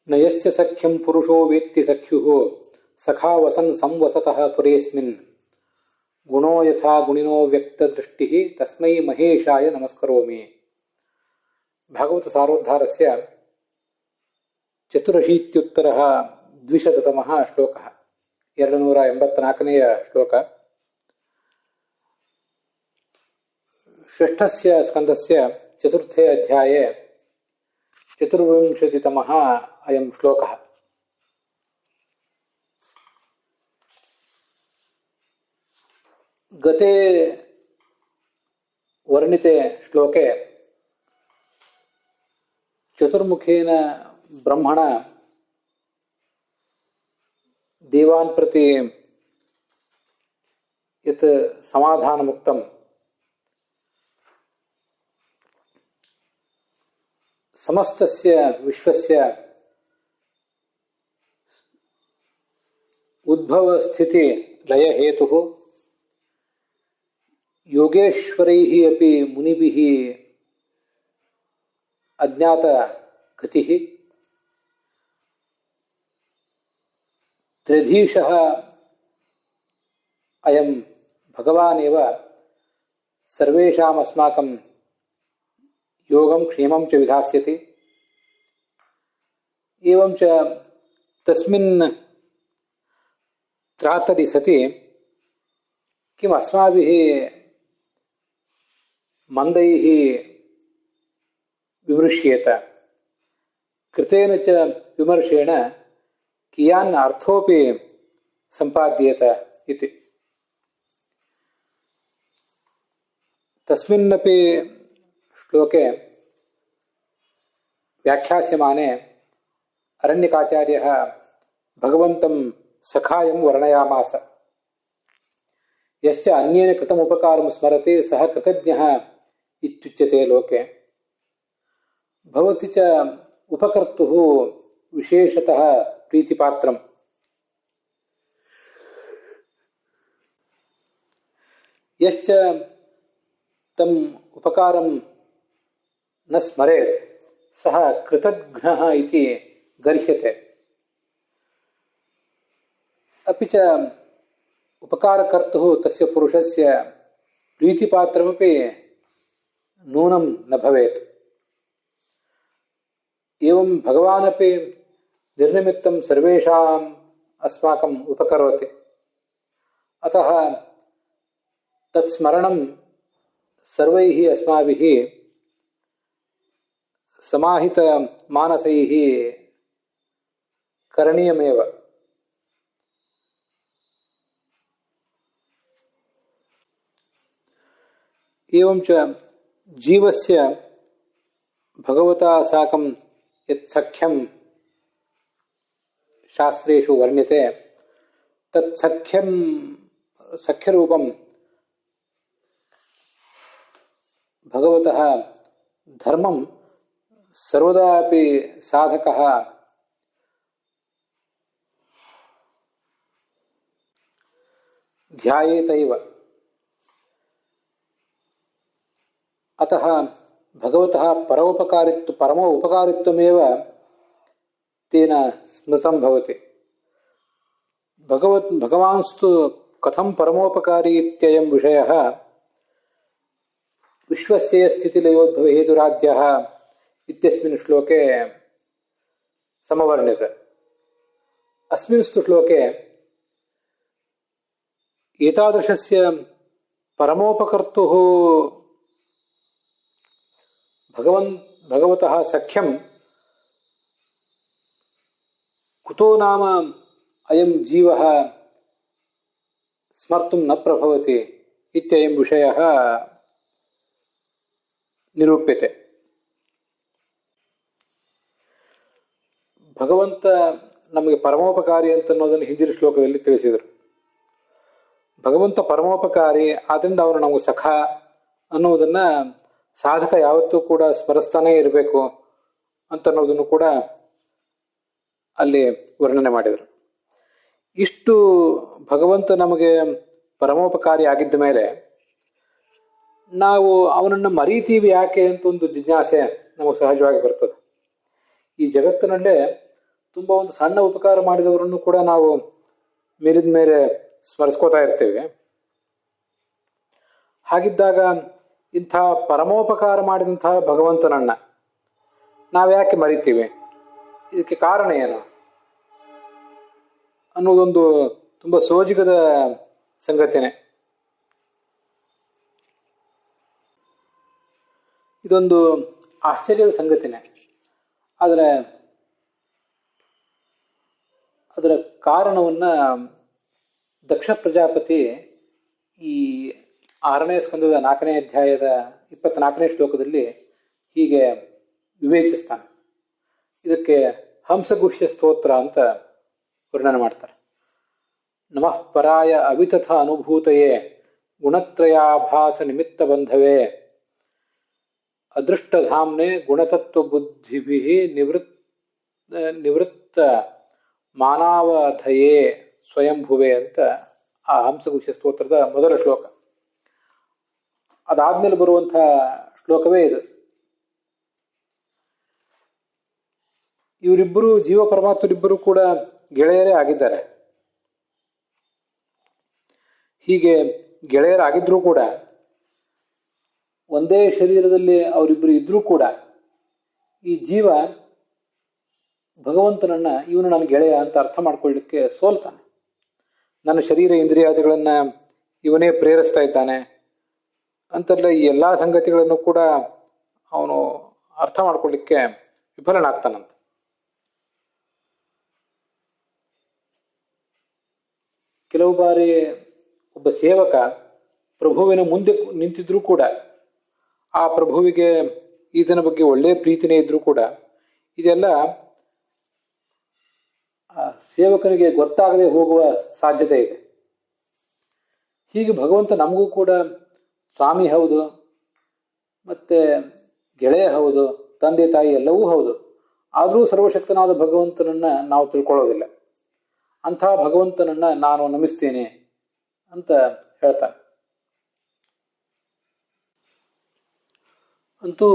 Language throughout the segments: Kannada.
ನ ಯಸ್ಯ ಸಖ್ಯಂ ಪುರುಷೋ ವೇತ್ತಿ ಸಖ್ಯುಃ ಸಖಾ ವಸನ್ ಸಂವಸತಃ ಪುರೇಸ್ಮಿನ್ ಗುಣೋ ಯಥಾ ಗುಣಿನೋ ವ್ಯಕ್ತ ದೃಷ್ಟಿ ತಸ್ಮೈ ಮಹೇಶಾಯ ನಮಸ್ಕರೋಮಿ. ಭಾಗವತ ಸಾರೋದ್ಧಾರಸ್ಯ 84-ದ್ವಿಶತತಮಃ ಶ್ಲೋಕಃ. 284ನೇಯ ಶ್ಲೋಕ. ಷಷ್ಠಸ್ಯ ಸ್ಕಂದಸ್ಯ ಚತುರ್ಥೇ ಅಧ್ಯಾಯೇ 24ತಮಃ ಅಯಂ ಶ್ಲೋಕಃ. ಗತೆ ವರ್ಣಿತೆ ಶ್ಲೋಕೆ ಚತುರ್ಮುಖೇನ ಬ್ರಹ್ಮಣ ದೇವಾನ್ ಪ್ರತಿ ಯತ್ ಸಮಾಧಾನಮುಕ್ತಂ ಸಮಸ್ತಸ್ಯ ವಿಶ್ವಸ್ಯ ಉದ್ಭವ ಸ್ಥಿತಿ ಲಯ ಹೇತುಃ ಯೋಗೇಶ್ವರೈಃ ಅಪಿ ಮುನಿಭಿಃ ಅಜ್ಞಾತ ಗತಿಃ ತ್ರಿಧೀಶಃ ಅಯಂ ಭಗವಾನೇವ ಸರ್ವೇಷಾಂ ಅಸ್ಮಾಕಂ ಯೋಗಂ ಕ್ಷೇಮಂ ಚ ವಿಧಾಸ್ಯತಿ. ಏವಂ ಚ ತಸ್ಮಿನ್ ತ್ರಾತರಿ ಸತಿ ಕಿಂ ಅಸ್ಮಾಭಿಃ ಮಂದೈಃ ವಿಮೃಶ್ಯೇತ ಕೃತೇನ ಚ ವಿಮರ್ಶೇಣ ಕಿಯಾನ್ ಅರ್ಥೋಪಿ ಸಂಪಾದ್ಯೇತ ಇತಿ. ತಸ್ಮಿನ್ನಪಿ ಶ್ಲೋಕೆ ವ್ಯಾಖ್ಯಾಸ್ಯಮಾನೆ ಅರಣ್ಯಕಾಚಾರ್ಯಃ ಭಗವಂತಂ ಸಖಾಯಂ ವರ್ಣಯಾಮಾಸ. ಯಶ್ಚ ಅನ್ಯೇನ ಕೃತಮುಪಕಾರಂ ಸ್ಮರತಿ ಸಹ ಕೃತಜ್ಞಃ ಇತ್ಯುಚ್ಯತೆ ಲೋಕೆ. ಭವತಿ ಚ ಉಪಕರ್ತುಃ ವಿಶೇಷತಃ ಪ್ರೀತಿಪಾತ್ರಂ. ಯಶ್ಚ ತಂ ಉಪಕಾರಂ ನ ಸ್ಮರೇತ್ ಸಹ ಕೃತಘ್ನಃ ಇತಿ ಗರ್ಹ್ಯತೆ. ಅಪಿ ಚ ಉಪಕಾರಕರ್ತುಃ ತಸ್ಯ ಪುರುಷಸ್ಯ ಪ್ರೀತಿಪಾತ್ರಮಪಿ ನೂನಂ ನ ಭವೇತ್. ಏವಂ ಭಗವಾನಪಿ ನಿರ್ನಿಮಿತ್ತಂ ಸರ್ವೇಷಾಂ ಅಸ್ಮಾಕಂ ಉಪಕರೋತಿ. ಅತಃ ತತ್ಸ್ಮರಣಂ ಸರ್ವೈಃ ಅಸ್ಮಾಭಿಃ ಸಮಾಹಿತ ಮಾನಸೈಃ ಕರಣೀಯಮೇವ. ಏವಂ ಚ ಜೀವಸ್ಯ ಭಗವತಾ ಸಾಕಂ ಯತ್ ಸಖ್ಯಂ ಶಾಸ್ತ್ರೇಷು ವರ್ಣ್ಯತೆ ತತ್ ಸಖ್ಯರೂಪಂ ಭಗವತಃ ಧರ್ಮಂ ಸರ್ವದಾ ಅಪಿ ಸಾಧಕಃ ಧ್ಯಾಯೇತೈವ. ಅತಃ ಭಗವತಃ ಪರಮೋ ಉಪಕಾರಿತ್ವಮೇವ ತೇನ ಸ್ಮೃತಂ ಭವತಿ. ಭಗವಾನ್ಸ್ತು ಕಥಂ ಪರಮೋಪಕಾರಿ ಇತ್ಯಯಂ ವಿಷಯಃ ವಿಶ್ವಸ್ಯ ಸ್ಥಿತಿಲಯೋದ್ಭವ ಹೇತುರಾದ್ಯಃ ಇತ್ಯಸ್ಮಿನ್ ಶ್ಲೋಕೆ ಸಮವರ್ಣಿತ. ಅಸ್ಮಿನ್ಸ್ತು ಶ್ಲೋಕೆ ಏತಾದೃಶಸ್ಯ ಪರಮೋಪಕರ್ತುಃ ಭಗವತಃ ಸಖ್ಯಂ ಕುತೋ ನಾಮ ಅಯಂ ಜೀವಃ ಸ್ಮರ್ತುಂ ನ ಪ್ರಭವತಿ ಇತ್ಯಯಂ ವಿಷಯಃ ನಿರೂಪ್ಯತೆ. ಭಗವಂತ ನಮಗೆ ಪರಮೋಪಕಾರಿ ಅಂತನ್ನೋದನ್ನು ಹಿಂದಿನ ಶ್ಲೋಕದಲ್ಲಿ ತಿಳಿಸಿದರು. ಭಗವಂತ ಪರಮೋಪಕಾರಿ, ಆದ್ದರಿಂದ ಅವನು ನಮಗೆ ಸಖ ಅನ್ನುವುದನ್ನು ಸಾಧಕ ಯಾವತ್ತೂ ಕೂಡ ಸ್ಮರಿಸ್ತಾನೇ ಇರಬೇಕು ಅಂತನ್ನೋದನ್ನು ಕೂಡ ಅಲ್ಲಿ ವರ್ಣನೆ ಮಾಡಿದರು. ಇಷ್ಟು ಭಗವಂತ ನಮಗೆ ಪರಮೋಪಕಾರಿ ಆಗಿದ್ದ ಮೇಲೆ ನಾವು ಅವನನ್ನು ಮರೀತೀವಿ ಯಾಕೆ ಅಂತ ಒಂದು ಜಿಜ್ಞಾಸೆ ನಮಗೆ ಸಹಜವಾಗಿ ಬರ್ತದೆ. ಈ ಜಗತ್ತಿನಲ್ಲೇ ತುಂಬ ಒಂದು ಸಣ್ಣ ಉಪಕಾರ ಮಾಡಿದವರನ್ನು ಕೂಡ ನಾವು ಮೇಲಿದ ಮೇಲೆ ಸ್ಮರಿಸ್ಕೋತಾ ಇರ್ತೇವೆ. ಹಾಗಿದ್ದಾಗ ಇಂಥ ಪರಮೋಪಕಾರ ಮಾಡಿದಂತಹ ಭಗವಂತನನ್ನ ನಾವ್ಯಾಕೆ ಮರಿತೀವಿ? ಇದಕ್ಕೆ ಕಾರಣ ಏನು ಅನ್ನೋದೊಂದು ತುಂಬ ಸೋಜಿಗದ ಸಂಗತಿನೇ. ಇದೊಂದು ಆಶ್ಚರ್ಯದ ಸಂಗತಿನೇ. ಆದರೆ ಅದರ ಕಾರಣವನ್ನ ದಕ್ಷ ಪ್ರಜಾಪತಿ ಈ 6ನೇ ಸ್ಕಂದದ 4ನೇ ಅಧ್ಯಾಯದ 24ನೇ ಶ್ಲೋಕದಲ್ಲಿ ಹೀಗೆ ವಿವೇಚಿಸ್ತಾನೆ. ಇದಕ್ಕೆ ಹಂಸಗುಹ್ಯ ಸ್ತೋತ್ರ ಅಂತ ವರ್ಣನೆ ಮಾಡ್ತಾರೆ. ನಮಃ ಪರಾಯ ಅವಿತಥ ಅನುಭೂತಯೇ ಗುಣತ್ರಯಾಭಾಸ ನಿಮಿತ್ತ ಬಂಧವೇ ಅದೃಷ್ಟಧಾಮ್ನೆ ಗುಣತತ್ವ ಬುದ್ಧಿಭಿ ನಿವೃತ್ತ ಮಾನವಧಯೇ ಸ್ವಯಂಭುವೆ ಅಂತ ಆ ಹಂಸಗುಹ್ಯ ಸ್ತೋತ್ರದ ಮೊದಲ ಶ್ಲೋಕ. ಅದಾದ್ಮೇಲೆ ಬರುವಂತಹ ಶ್ಲೋಕವೇ ಇದು. ಇವರಿಬ್ಬರು ಜೀವ ಪರಮಾತ್ಮರಿಬ್ಬರು ಕೂಡ ಗೆಳೆಯರೇ ಆಗಿದ್ದಾರೆ. ಹೀಗೆ ಗೆಳೆಯರಾಗಿದ್ರೂ ಕೂಡ ಒಂದೇ ಶರೀರದಲ್ಲಿ ಅವರಿಬ್ಬರು ಇದ್ರೂ ಕೂಡ ಈ ಜೀವ ಭಗವಂತನನ್ನ ಇವನು ನನ್ನ ಗೆಳೆಯ ಅಂತ ಅರ್ಥ ಮಾಡ್ಕೊಳ್ಳಿಕ್ಕೆ ಸೋಲ್ತಾನೆ. ನನ್ನ ಶರೀರ ಇಂದ್ರಿಯಾದಿಗಳನ್ನ ಇವನೇ ಪ್ರೇರಿಸ್ತಾ ಇದ್ದಾನೆ ಅಂತೆಲ್ಲ ಈ ಎಲ್ಲ ಸಂಗತಿಗಳನ್ನು ಕೂಡ ಅವನು ಅರ್ಥ ಮಾಡ್ಕೊಳ್ಳಿಕ್ಕೆ ವಿಫಲನಾಗ್ತಾನಂತ. ಕೆಲವು ಬಾರಿ ಒಬ್ಬ ಸೇವಕ ಪ್ರಭುವಿನ ಮುಂದೆ ನಿಂತಿದ್ರೂ ಕೂಡ ಆ ಪ್ರಭುವಿಗೆ ಈತನ ಬಗ್ಗೆ ಒಳ್ಳೆಯ ಪ್ರೀತಿನೇ ಇದ್ರೂ ಕೂಡ ಇದೆಲ್ಲ ಆ ಸೇವಕನಿಗೆ ಗೊತ್ತಾಗದೆ ಹೋಗುವ ಸಾಧ್ಯತೆ ಇದೆ. ಹೀಗೆ ಭಗವಂತ ನಮಗೂ ಕೂಡ ಸ್ವಾಮಿ ಹೌದು, ಮತ್ತೆ ಗೆಳೆಯ ಹೌದು, ತಂದೆ ತಾಯಿ ಎಲ್ಲವೂ ಹೌದು. ಆದರೂ ಸರ್ವಶಕ್ತನಾದ ಭಗವಂತನನ್ನ ನಾವು ತಿಳ್ಕೊಳ್ಳೋದಿಲ್ಲ. ಅಂಥ ಭಗವಂತನನ್ನ ನಾನು ನಮಿಸ್ತೇನೆ ಅಂತ ಹೇಳ್ತಾನೆ. ಅಂತೂ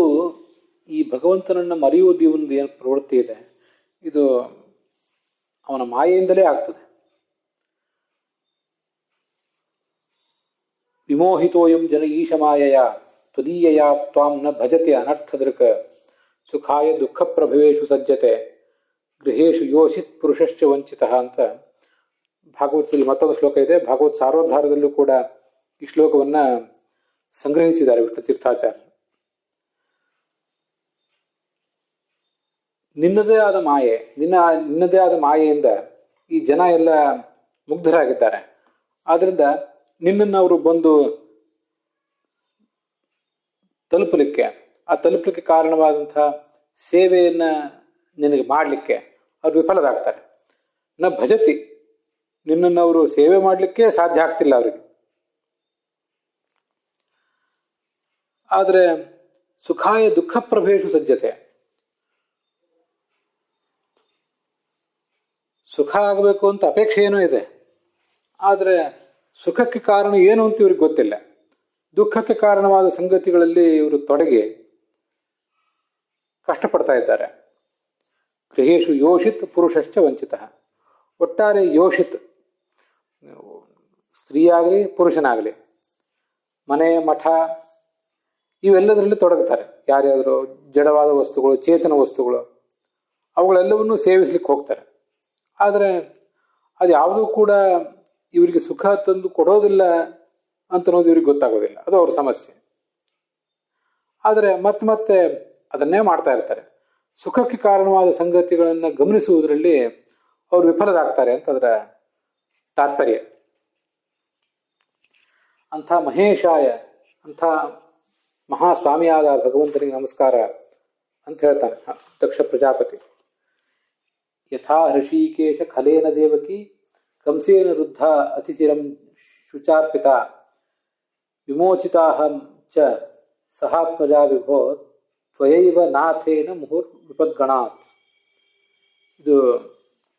ಈ ಭಗವಂತನನ್ನ ಮರೆಯುವುದು ಇವನದು ಏನು ಪ್ರವೃತ್ತಿ ಇದೆ, ಇದು ಅವನ ಮಾಯೆಯಿಂದಲೇ ಆಗ್ತದೆ. ವಿಮೋಹಿತೋಯಂ ಜನ ಈಶ ಮಾಯೆಯ ತ್ವದೀಯಯ ತ್ವಾಂ ನ ಭಜತೆ ಅನರ್ಥದೃಕ್ ಸುಖಾಯ ದುಃಖ ಪ್ರಭವೇಶು ಸಜ್ಜತೆ ಗೃಹೇಶು ಯೋಷಿತ್ ಪುರುಷಶ್ಚ ವಂಚಿತ ಅಂತ ಭಾಗವತದಲ್ಲಿ ಮತ್ತೊಂದು ಶ್ಲೋಕ ಇದೆ. ಭಾಗವತ್ ಸಾರೋದ್ಧಾರದಲ್ಲೂ ಕೂಡ ಈ ಶ್ಲೋಕವನ್ನ ಸಂಗ್ರಹಿಸಿದ್ದಾರೆ ವಿಷ್ಣು ತೀರ್ಥಾಚಾರ್ಯ. ನಿನ್ನದೇ ಆದ ಮಾಯೆ, ನಿನ್ನದೇ ಆದ ಮಾಯೆಯಿಂದ ಈ ಜನ ಎಲ್ಲ ಮುಗ್ಧರಾಗಿದ್ದಾರೆ. ಆದ್ರಿಂದ ನಿನ್ನನ್ನು ಅವರು ಬಂದು ತಲುಪಲಿಕ್ಕೆ ಕಾರಣವಾದಂತಹ ಸೇವೆಯನ್ನ ನಿನಗೆ ಮಾಡಲಿಕ್ಕೆ ಅವ್ರು ವಿಫಲರಾಗ್ತಾರೆ. ನ ಭಜತಿ, ನಿನ್ನನ್ನು ಅವರು ಸೇವೆ ಮಾಡಲಿಕ್ಕೆ ಸಾಧ್ಯ ಆಗ್ತಿಲ್ಲ ಅವರಿಗೆ. ಆದರೆ ಸುಖಾಯ ದುಃಖ ಪ್ರಭೇಶು ಸಜ್ಜತೆ, ಸುಖ ಆಗಬೇಕು ಅಂತ ಅಪೇಕ್ಷೆ ಏನೂ ಇದೆ, ಆದರೆ ಸುಖಕ್ಕೆ ಕಾರಣ ಏನು ಅಂತ ಇವ್ರಿಗೆ ಗೊತ್ತಿಲ್ಲ. ದುಃಖಕ್ಕೆ ಕಾರಣವಾದ ಸಂಗತಿಗಳಲ್ಲಿ ಇವರು ತೊಡಗಿ ಕಷ್ಟಪಡ್ತಾ ಇದ್ದಾರೆ. ಗೃಹೇಶು ಯೋಷಿತ್ ಪುರುಷಶ್ಚ ವಂಚಿತ. ಒಟ್ಟಾರೆ ಯೋಷಿತ್, ಸ್ತ್ರೀಯಾಗಲಿ ಪುರುಷನಾಗಲಿ, ಮನೆ ಮಠ ಇವೆಲ್ಲದರಲ್ಲಿ ತೊಡಗುತ್ತಾರೆ. ಯಾರ್ಯಾದರೂ ಜಡವಾದ ವಸ್ತುಗಳು, ಚೇತನ ವಸ್ತುಗಳು, ಅವುಗಳೆಲ್ಲವನ್ನೂ ಸೇವಿಸ್ಲಿಕ್ಕೆ ಹೋಗ್ತಾರೆ. ಆದರೆ ಅದು ಯಾವುದೂ ಕೂಡ ಇವರಿಗೆ ಸುಖ ತಂದು ಕೊಡೋದಿಲ್ಲ ಅಂತನ್ನೋದು ಇವ್ರಿಗೆ ಗೊತ್ತಾಗೋದಿಲ್ಲ. ಅದು ಅವ್ರ ಸಮಸ್ಯೆ. ಆದರೆ ಮತ್ತೆ ಅದನ್ನೇ ಮಾಡ್ತಾ ಇರ್ತಾರೆ. ಸುಖಕ್ಕೆ ಕಾರಣವಾದ ಸಂಗತಿಗಳನ್ನು ಗಮನಿಸುವುದರಲ್ಲಿ ಅವರು ವಿಫಲರಾಗ್ತಾರೆ ಅಂತ ಅದರ ತಾತ್ಪರ್ಯ. ಅಂಥ ಮಹೇಶಾಯ, ಅಂಥ ಮಹಾಸ್ವಾಮಿಯಾದ ಭಗವಂತನಿಗೆ ನಮಸ್ಕಾರ ಅಂತ ಹೇಳ್ತಾನೆ ದಕ್ಷ ಪ್ರಜಾಪತಿ. ಯಥಾ ಹೃಷೀಕೇಶ ಖಲೇನ ದೇವಕಿ ಕಂಸೇನ ವೃದ್ಧ ಅತಿಚಿರಂ ಶುಚಾರ್ಪಿತ ವಿಮೋಚಿತಾಹಂ ಚ ಸಹಾತ್ಮಜಾ ವಿಭೋ ತ್ವಯೈವ ನಾಥೇನ ಮುಹುರ್ ವಿಪದ್ಗಣಾತ್. ಇದು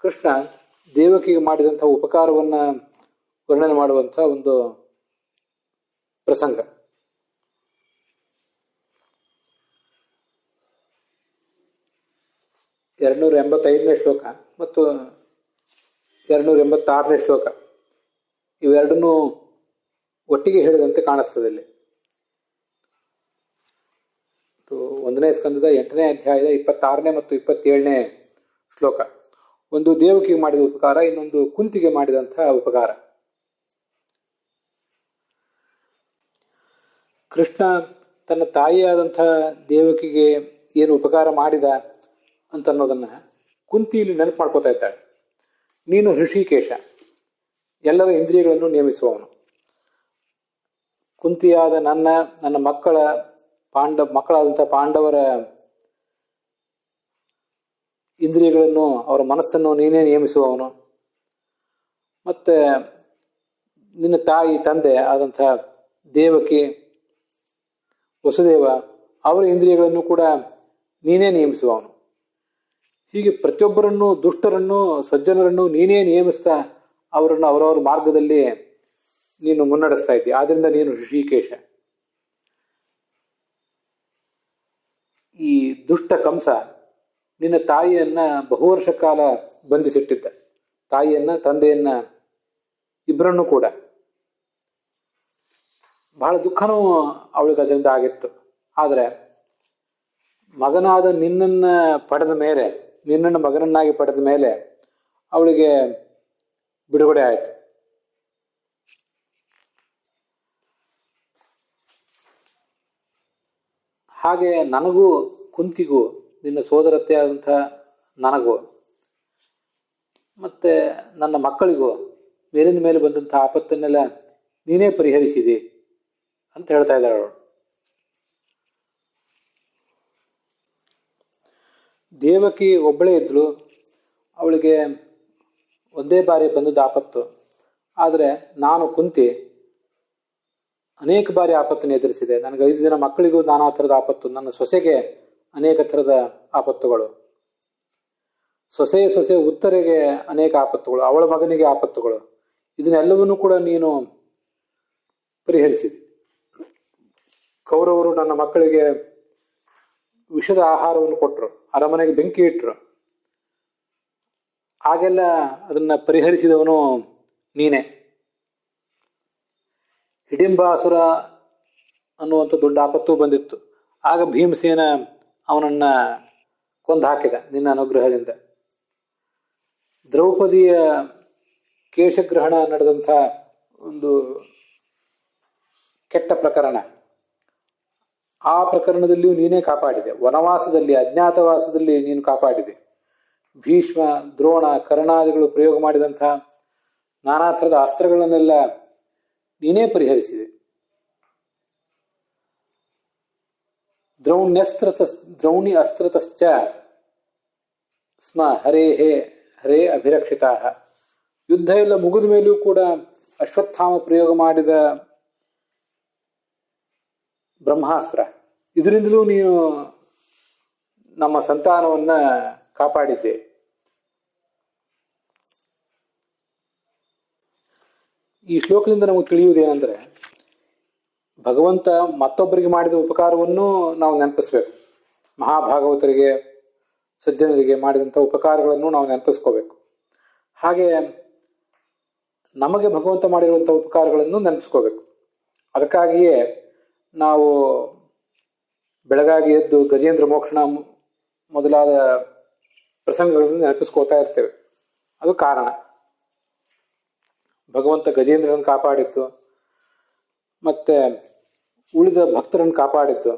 ಕೃಷ್ಣ ದೇವಕಿಗೆ ಮಾಡಿದಂತಹ ಉಪಕಾರವನ್ನ ವರ್ಣನೆ ಮಾಡುವಂತಹ ಒಂದು ಪ್ರಸಂಗ. 285ನೇ ಶ್ಲೋಕ ಮತ್ತು 286ನೇ ಶ್ಲೋಕ ಇವೆರಡನ್ನೂ ಒಟ್ಟಿಗೆ ಹೇಳಿದಂತೆ ಕಾಣಿಸ್ತದೆ ಇಲ್ಲಿ. 1ನೇ ಸ್ಕಂದದ 8ನೇ ಅಧ್ಯಾಯದ 26ನೇ ಮತ್ತು 27ನೇ ಶ್ಲೋಕ. ಒಂದು ದೇವಕಿಗೆ ಮಾಡಿದ ಉಪಕಾರ, ಇನ್ನೊಂದು ಕುಂತಿಗೆ ಮಾಡಿದಂಥ ಉಪಕಾರ. ಕೃಷ್ಣ ತನ್ನ ತಾಯಿಯಾದಂಥ ದೇವಕಿಗೆ ಏನು ಉಪಕಾರ ಮಾಡಿದ ಅಂತನ್ನೋದನ್ನು ಕುಂತಿ ಇಲ್ಲಿ ನೆನಪು ಮಾಡ್ಕೋತಾ ಇದ್ದಾಳೆ. ನೀನು ಹೃಷಿಕೇಶ, ಎಲ್ಲರ ಇಂದ್ರಿಯಗಳನ್ನು ನೇಮಿಸುವವನು. ಕುಂತಿಯಾದ ನನ್ನ ಮಕ್ಕಳಾದಂಥ ಪಾಂಡವರ ಇಂದ್ರಿಯಗಳನ್ನು, ಅವರ ಮನಸ್ಸನ್ನು ನೀನೇ ನೇಮಿಸುವವನು. ಮತ್ತು ನಿನ್ನ ತಾಯಿ ತಂದೆ ಆದಂಥ ದೇವಕಿ, ವಸುದೇವ, ಅವರ ಇಂದ್ರಿಯಗಳನ್ನು ಕೂಡ ನೀನೇ ನೇಮಿಸುವವನು. ಹೀಗೆ ಪ್ರತಿಯೊಬ್ಬರನ್ನು, ದುಷ್ಟರನ್ನು ಸಜ್ಜನರನ್ನು ನೀನೇ ನೇಮಿಸ್ತಾ ಅವರನ್ನು ಅವರವರ ಮಾರ್ಗದಲ್ಲಿ ನೀನು ಮುನ್ನಡೆಸ್ತಾ ಇದ್ದಿ. ಆದ್ದರಿಂದ ನೀನು ಋಷಿಕೇಶ. ಈ ದುಷ್ಟ ಕಂಸ ನಿನ್ನ ತಾಯಿಯನ್ನ ಬಹುವರ್ಷ ಕಾಲ ಬಂಧಿಸಿಟ್ಟಿದ್ದ. ತಾಯಿಯನ್ನ, ತಂದೆಯನ್ನ, ಇಬ್ಬರನ್ನೂ ಕೂಡ. ಬಹಳ ದುಃಖನೂ ಅವಳಿಗೆ ಅದರಿಂದ ಆಗಿತ್ತು. ಆದರೆ ಮಗನಾದ ನಿನ್ನನ್ನು ಮಗನನ್ನಾಗಿ ಪಡೆದ ಮೇಲೆ ಅವಳಿಗೆ ಬಿಡುಗಡೆ ಆಯಿತು. ಹಾಗೆ ನನಗೂ ಕುಂತಿಗೂ, ನಿನ್ನ ಸೋದರತೆ ಆದಂಥ ನನಗೂ ಮತ್ತು ನನ್ನ ಮಕ್ಕಳಿಗೂ ಮೇಲಿನ ಮೇಲೆ ಬಂದಂಥ ಆಪತ್ತನ್ನೆಲ್ಲ ನೀನೇ ಪರಿಹರಿಸಿದಿ ಅಂತ ಹೇಳ್ತಾ ಇದ್ದಾಳೆ ಅವಳು. ದೇವಕಿ ಒಬ್ಬಳೇ ಇದ್ಳು. ಅವಳಿಗೆ ಒಂದೇ ಬಾರಿ ಬಂದದ್ದು ಆಪತ್ತು. ಆದರೆ ನಾನು ಕುಂತಿ ಅನೇಕ ಬಾರಿ ಆಪತ್ತನ್ನು ಎದುರಿಸಿದೆ. ನನಗೆ 5 ಜನ ಮಕ್ಕಳಿಗೂ ನಾನಾ ಥರದ ಆಪತ್ತು, ನನ್ನ ಸೊಸೆಗೆ ಅನೇಕ ಥರದ ಆಪತ್ತುಗಳು, ಸೊಸೆ ಉತ್ತರೆಗೆ ಅನೇಕ ಆಪತ್ತುಗಳು, ಅವಳ ಮಗನಿಗೆ ಆಪತ್ತುಗಳು. ಇದನ್ನೆಲ್ಲವನ್ನೂ ಕೂಡ ನೀನು ಪರಿಹರಿಸಿದೆ. ಕೌರವರು ನನ್ನ ಮಕ್ಕಳಿಗೆ ವಿಷದ ಆಹಾರವನ್ನು ಕೊಟ್ಟರು, ಅರಮನೆಗೆ ಬೆಂಕಿ ಇಟ್ಟರು. ಆಗೆಲ್ಲ ಅದನ್ನು ಪರಿಹರಿಸಿದವನು ನೀನೇ. ಹಿಡಿಂಬಾಸುರ ಅನ್ನುವಂಥ ದೊಡ್ಡ ಆಪತ್ತು ಬಂದಿತ್ತು. ಆಗ ಭೀಮಸೇನ ಅವನನ್ನು ಕೊಂದು ಹಾಕಿದ ನಿನ್ನ ಅನುಗ್ರಹದಿಂದ. ದ್ರೌಪದಿಯ ಕೇಶಗ್ರಹಣ ನಡೆದಂಥ ಒಂದು ಕೆಟ್ಟ ಪ್ರಕರಣ, ಆ ಪ್ರಕರಣದಲ್ಲಿಯೂ ನೀನೇ ಕಾಪಾಡಿದೆ. ವನವಾಸದಲ್ಲಿ, ಅಜ್ಞಾತವಾಸದಲ್ಲಿ ನೀನು ಕಾಪಾಡಿದೆ. ಭೀಷ್ಮ, ದ್ರೋಣ, ಕರ್ಣಾದಿಗಳು ಪ್ರಯೋಗ ಮಾಡಿದಂಥ ನಾನಾ ಥರದ ಅಸ್ತ್ರಗಳನ್ನೆಲ್ಲ ನೀನೇ ಪರಿಹರಿಸಿದೆ. ದ್ರೌಣಿ ಅಸ್ತ್ರತಶ್ಚ ಸ್ಮ ಹರೇ ಅಭಿರಕ್ಷಿತಾ. ಯುದ್ಧ ಎಲ್ಲ ಮುಗಿದ ಮೇಲೂ ಕೂಡ ಅಶ್ವತ್ಥಾಮ ಪ್ರಯೋಗ ಮಾಡಿದ ಬ್ರಹ್ಮಾಸ್ತ್ರ, ಇದರಿಂದಲೂ ನೀನು ನಮ್ಮ ಸಂತಾನವನ್ನ ಕಾಪಾಡಿದ್ದೆ. ಈ ಶ್ಲೋಕದಿಂದ ನಮಗೆ ತಿಳಿಯುವುದೇನೆಂದರೆ, ಭಗವಂತ ಮತ್ತೊಬ್ಬರಿಗೆ ಮಾಡಿದ ಉಪಕಾರವನ್ನು ನಾವು ನೆನಪಿಸ್ಬೇಕು. ಮಹಾಭಾಗವತರಿಗೆ, ಸಜ್ಜನರಿಗೆ ಮಾಡಿದಂಥ ಉಪಕಾರಗಳನ್ನು ನಾವು ನೆನಪಿಸ್ಕೋಬೇಕು. ಹಾಗೆ ನಮಗೆ ಭಗವಂತ ಮಾಡಿರುವಂಥ ಉಪಕಾರಗಳನ್ನು ನೆನಪಿಸ್ಕೋಬೇಕು. ಅದಕ್ಕಾಗಿಯೇ ನಾವು ಬೆಳಗಾಗಿ ಎದ್ದು ಗಜೇಂದ್ರ ಮೋಕ್ಷಣ ಮೊದಲಾದ ಪ್ರಸಂಗಗಳನ್ನು ನೆನಪಿಸ್ಕೋತಾ ಇರ್ತೇವೆ. ಅದು ಕಾರಣ. ಭಗವಂತ ಗಜೇಂದ್ರನನ್ನು ಕಾಪಾಡಿದ್ದು, ಮತ್ತೆ ಉಳಿದ ಭಕ್ತರನ್ನು ಕಾಪಾಡಿದ್ದು,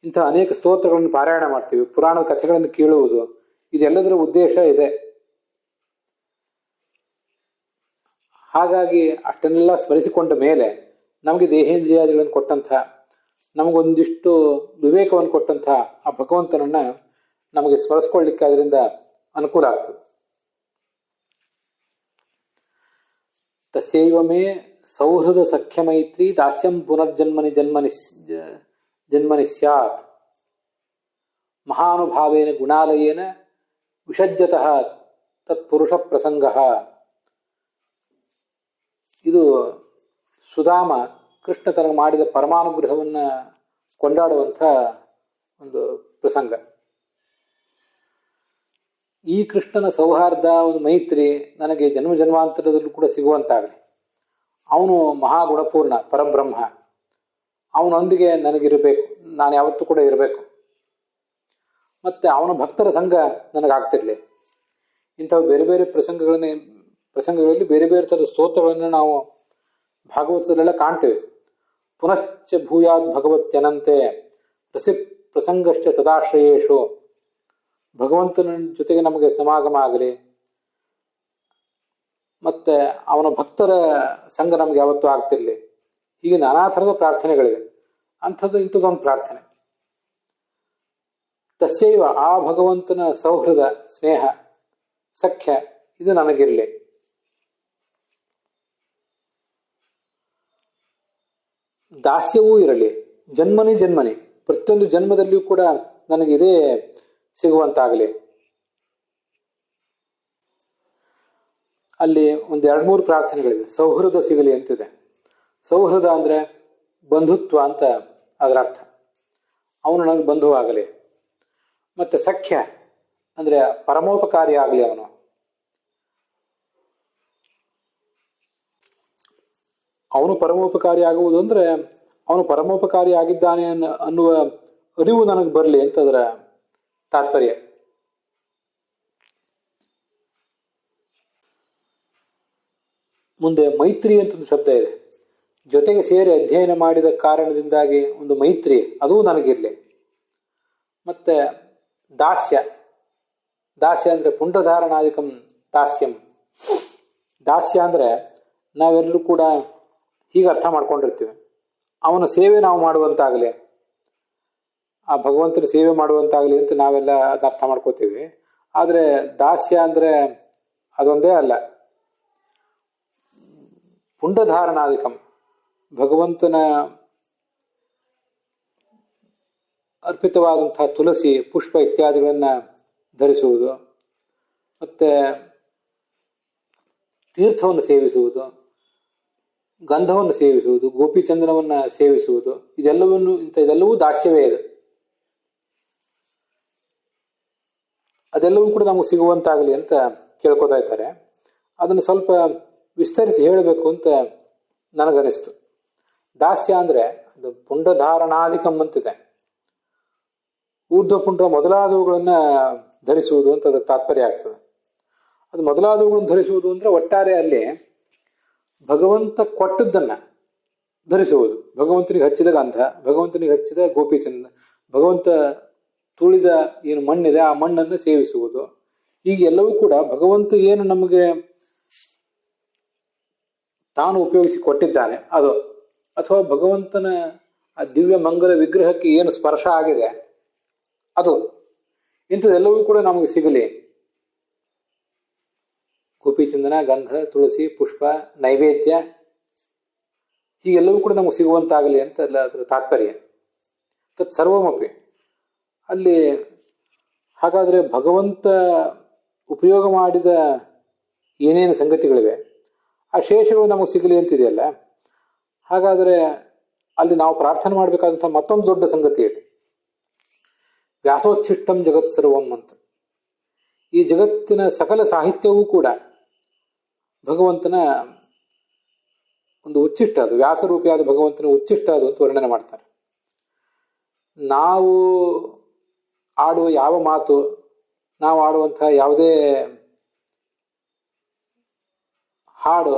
ಇಂಥ ಅನೇಕ ಸ್ತೋತ್ರಗಳನ್ನು ಪಾರಾಯಣ ಮಾಡ್ತೀವಿ, ಪುರಾಣದ ಕಥೆಗಳನ್ನು ಕೇಳುವುದು, ಇದೆಲ್ಲದರ ಉದ್ದೇಶ ಇದೆ. ಹಾಗಾಗಿ ಅಷ್ಟನ್ನೆಲ್ಲ ಸ್ಮರಿಸಿಕೊಂಡ ಮೇಲೆ ನಮಗೆ ದೇಹೇಂದ್ರಿಯಾದಿಗಳನ್ನು ಕೊಟ್ಟಂಥ, ನಮಗೊಂದಿಷ್ಟು ವಿವೇಕವನ್ನು ಕೊಟ್ಟಂಥ ಆ ಭಗವಂತನನ್ನ ನಮಗೆ ಸ್ಮರಿಸ್ಕೊಳ್ಳಿಕ್ಕೆ ಅದರಿಂದ ಅನುಕೂಲ ಆಗ್ತದೆ. ತಸ್ಯೈವ ಮೇ ಸೌಹೃದ ಸಖ್ಯ ಮೈತ್ರಿ ದಾಸ್ಯಂ ಪುನರ್ಜನ್ಮನಿ ಜನ್ಮನಿ ಸ್ಯಾತ್ ಮಹಾನುಭಾವೇನ ಗುಣಾಲಯೇನ ವಿಷಜ್ಯತಃ ತತ್ಪುರುಷ ಪ್ರಸಂಗ. ಇದು ಸುಧಾಮ ಕೃಷ್ಣ ತನಗೆ ಮಾಡಿದ ಪರಮಾನುಗ್ರಹವನ್ನು ಕೊಂಡಾಡುವಂಥ ಒಂದು ಪ್ರಸಂಗ. ಈ ಕೃಷ್ಣನ ಸೌಹಾರ್ದ, ಒಂದು ಮೈತ್ರಿ ನನಗೆ ಜನ್ಮ ಜನ್ಮಾಂತರದಲ್ಲೂ ಕೂಡ ಸಿಗುವಂತಾಗಲಿ. ಅವನು ಮಹಾಗುಣಪೂರ್ಣ ಪರಬ್ರಹ್ಮ, ಅವನೊಂದಿಗೆ ನನಗಿರಬೇಕು, ನಾನು ಯಾವತ್ತೂ ಕೂಡ ಇರಬೇಕು. ಮತ್ತು ಅವನ ಭಕ್ತರ ಸಂಘ ನನಗಾಗ್ತಿರಲಿ. ಇಂಥವು ಬೇರೆ ಬೇರೆ ಪ್ರಸಂಗಗಳಲ್ಲಿ ಬೇರೆ ಬೇರೆ ಥರದ ಸ್ತೋತ್ರಗಳನ್ನು ನಾವು ಭಾಗವತದಲ್ಲೆಲ್ಲ ಕಾಣ್ತೇವೆ. ಪುನಶ್ಚ ಭೂಯಾತ್ ಭಗವತ್ಯನಂತೆ ರಸಿ ಪ್ರಸಂಗಶ್ಚ ತದಾಶ್ರಯೇಶು, ಭಗವಂತನ ಜೊತೆಗೆ ನಮಗೆ ಸಮಾಗಮ ಆಗಲಿ, ಮತ್ತು ಅವನ ಭಕ್ತರ ಸಂಘ ನಮಗೆ ಯಾವತ್ತೂ ಆಗ್ತಿರಲಿ. ಹೀಗೆ ನಾನಾ ಥರದ ಪ್ರಾರ್ಥನೆಗಳಿವೆ. ಇಂಥದ್ದೊಂದು ಪ್ರಾರ್ಥನೆ. ತಸ್ಯೈವ, ಆ ಭಗವಂತನ ಸೌಹೃದ, ಸ್ನೇಹ, ಸಖ್ಯ ಇದು ನನಗಿರಲಿ. ದಾಸ್ಯವೂ ಇರಲಿ. ಜನ್ಮನಿ ಪ್ರತಿಯೊಂದು ಜನ್ಮದಲ್ಲಿಯೂ ಕೂಡ ನನಗಿದೇ ಸಿಗುವಂತಾಗಲಿ. ಅಲ್ಲಿ ಒಂದು 2-3 ಪ್ರಾರ್ಥನೆಗಳಿವೆ. ಸೌಹೃದ ಸಿಗಲಿ ಅಂತಿದೆ. ಸೌಹೃದ ಅಂದರೆ ಬಂಧುತ್ವ ಅಂತ ಅದರ ಅರ್ಥ. ಅವನು ನನಗೆ ಬಂಧುವಾಗಲಿ. ಮತ್ತು ಸಖ್ಯ ಅಂದರೆ ಪರಮೋಪಕಾರಿ ಆಗಲಿ. ಅವನು ಪರಮೋಪಕಾರಿ ಆಗುವುದು ಅಂದರೆ ಅವನು ಪರಮೋಪಕಾರಿ ಆಗಿದ್ದಾನೆ ಅನ್ನುವ ಅರಿವು ನನಗೆ ಬರಲಿ ಅಂತ ಅದರ ತಾತ್ಪರ್ಯ. ಮುಂದೆ ಮೈತ್ರಿ ಅಂತ ಒಂದು ಶಬ್ದ ಇದೆ. ಜೊತೆಗೆ ಸೇರಿ ಅಧ್ಯಯನ ಮಾಡಿದ ಕಾರಣದಿಂದಾಗಿ ಒಂದು ಮೈತ್ರಿ, ಅದೂ ನನಗಿರಲಿ. ಮತ್ತೆ ದಾಸ್ಯ ಅಂದರೆ ಪುಂಡಧಾರಣಾಧಿಕಂ ದಾಸ್ಯಂ. ದಾಸ್ಯ ಅಂದರೆ ನಾವೆಲ್ಲರೂ ಕೂಡ ಹೀಗೆ ಅರ್ಥ ಮಾಡ್ಕೊಂಡಿರ್ತೀವಿ, ಅವನ ಸೇವೆ ನಾವು ಮಾಡುವಂತಾಗಲಿ, ಆ ಭಗವಂತನ ಸೇವೆ ಮಾಡುವಂತಾಗಲಿ ಅಂತ ನಾವೆಲ್ಲ ಅದು ಅರ್ಥ ಮಾಡ್ಕೋತೀವಿ. ಆದರೆ ದಾಸ್ಯ ಅಂದರೆ ಅದೊಂದೇ ಅಲ್ಲ. ಪುಂಡಧಾರಣಾಧಿಕಂ, ಭಗವಂತನ ಅರ್ಪಿತವಾದಂತಹ ತುಳಸಿ, ಪುಷ್ಪ ಇತ್ಯಾದಿಗಳನ್ನು ಧರಿಸುವುದು, ಮತ್ತು ತೀರ್ಥವನ್ನು ಸೇವಿಸುವುದು, ಗಂಧವನ್ನು ಸೇವಿಸುವುದು, ಗೋಪಿಚಂದನವನ್ನು ಸೇವಿಸುವುದು, ಇದೆಲ್ಲವೂ ದಾಸ್ಯವೇ ಇದೆ. ಅದೆಲ್ಲವೂ ಕೂಡ ನಮಗೆ ಸಿಗುವಂತಾಗಲಿ ಅಂತ ಕೇಳ್ಕೊತಾ ಇದ್ದಾರೆ. ಅದನ್ನು ಸ್ವಲ್ಪ ವಿಸ್ತರಿಸಿ ಹೇಳಬೇಕು ಅಂತ ನನಗನಿಸ್ತು. ದಾಸ್ಯ ಅಂದರೆ ಅದು ಪುಂಡಧಾರಣಾಧಿಕಂ ಅಂತಿದೆ. ಊರ್ಧ್ವಪುಂಡ ಮೊದಲಾದವುಗಳನ್ನು ಧರಿಸುವುದು ಅಂತ ಅದರ ತಾತ್ಪರ್ಯ ಆಗ್ತದೆ. ಅದು ಮೊದಲಾದವುಗಳನ್ನು ಧರಿಸುವುದು ಅಂದರೆ ಒಟ್ಟಾರೆ ಅಲ್ಲಿ ಭಗವಂತ ಕೊಟ್ಟದ್ದನ್ನು ಧರಿಸುವುದು. ಭಗವಂತನಿಗೆ ಹಚ್ಚಿದ ಗಂಧ, ಭಗವಂತನಿಗೆ ಹಚ್ಚಿದ ಗೋಪಿಚಂದ, ಭಗವಂತ ತುಳಿದ ಏನು ಮಣ್ಣಿದೆ ಆ ಮಣ್ಣನ್ನು ಸೇವಿಸುವುದು. ಈಗ ಎಲ್ಲವೂ ಕೂಡ ಭಗವಂತ ಏನು ನಮಗೆ ತಾನು ಉಪಯೋಗಿಸಿ ಕೊಟ್ಟಿದ್ದಾನೆ ಅದು, ಅಥವಾ ಭಗವಂತನ ಆ ದಿವ್ಯ ಮಂಗಲ ವಿಗ್ರಹಕ್ಕೆ ಏನು ಸ್ಪರ್ಶ ಆಗಿದೆ ಅದು, ಇಂಥದ್ದೆಲ್ಲವೂ ಕೂಡ ನಮಗೆ ಸಿಗಲಿ. ಗೋಪಿಚಂದನ, ಗಂಧ, ತುಳಸಿ, ಪುಷ್ಪ, ನೈವೇದ್ಯ ಹೀಗೆಲ್ಲವೂ ಕೂಡ ನಮಗೆ ಸಿಗುವಂತಾಗಲಿ ಅಂತ ಅದರ ತಾತ್ಪರ್ಯ. ತತ್ ಸರ್ವಮಪಿ ಅಲ್ಲಿ. ಹಾಗಾದರೆ ಭಗವಂತ ಉಪಯೋಗ ಮಾಡಿದ ಏನೇನು ಸಂಗತಿಗಳಿವೆ ಆ ಶೇಷಗಳು ನಮಗೆ ಸಿಗಲಿ ಅಂತಿದೆಯಲ್ಲ. ಹಾಗಾದರೆ ಅಲ್ಲಿ ನಾವು ಪ್ರಾರ್ಥನೆ ಮಾಡಬೇಕಾದಂಥ ಮತ್ತೊಂದು ದೊಡ್ಡ ಸಂಗತಿ ಇದೆ. ವ್ಯಾಸೋಚ್ಛಿಷ್ಟಂ ಜಗತ್ ಸರ್ವಂ ಅಂತ. ಈ ಜಗತ್ತಿನ ಸಕಲ ಸಾಹಿತ್ಯವೂ ಕೂಡ ಭಗವಂತನ ಒಂದು ಉಚ್ಚಿಷ್ಟ, ಅದು ವ್ಯಾಸರೂಪಿಯಾದ ಭಗವಂತನ ಉಚ್ಚಿಷ್ಟ ಅದು ಅಂತ ವರ್ಣನೆ ಮಾಡ್ತಾರೆ. ನಾವು ಆಡುವ ಯಾವ ಮಾತು, ನಾವು ಆಡುವಂತಹ ಯಾವುದೇ ಹಾಡು,